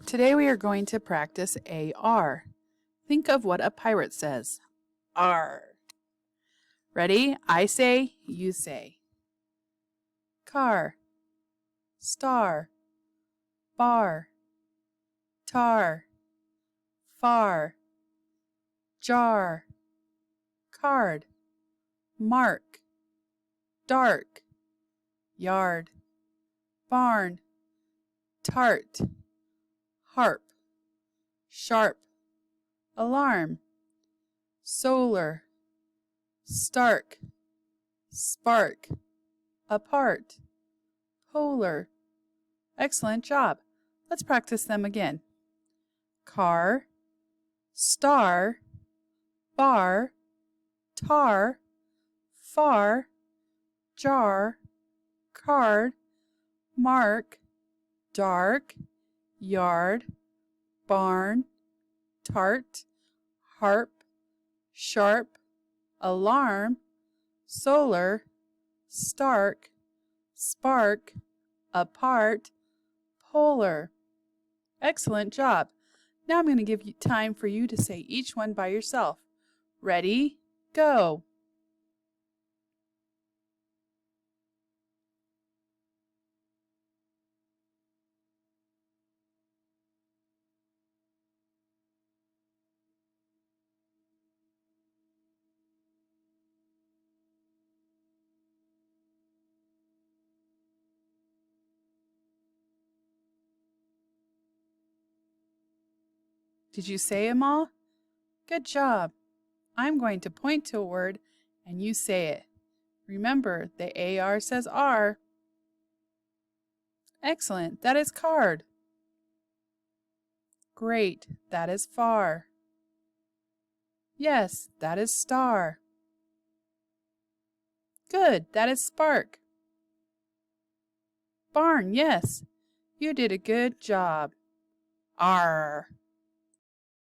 Today we are going to practice AR. Think of what a pirate says. R. Ready? I say, you say. Car, star, bar, tar, far, jar, card, mark, dark, yard, barn, tart, harp, sharp, alarm, solar, stark, spark, apart, polar. Excellent job. Let's practice them again. Car, star, bar, tar, far, jar, card, mark, dark, yard, barn, tart, harp, sharp, alarm, solar, stark, spark, apart, polar. Excellent job. Now I'm going to give you time for you to say each one by yourself. Ready? Go. Did you say them all? Good job. I'm going to point to a word and you say it. Remember, the AR says R. Excellent. That is card. Great. That is far. Yes, that is star. Good. That is spark. Barn. Yes. You did a good job. R.